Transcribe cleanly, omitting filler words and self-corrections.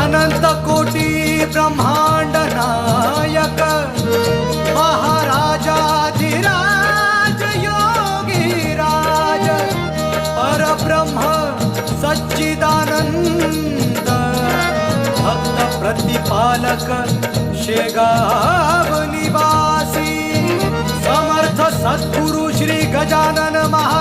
अनंत कोटी ब्रह्मांड नायक महाराजाधिराज योगी राज परब्रह्म सच्चिदानंद भक्त प्रतिपालक शेगाव निवासी समर्थ सद्गुरु श्री गजानन महाराज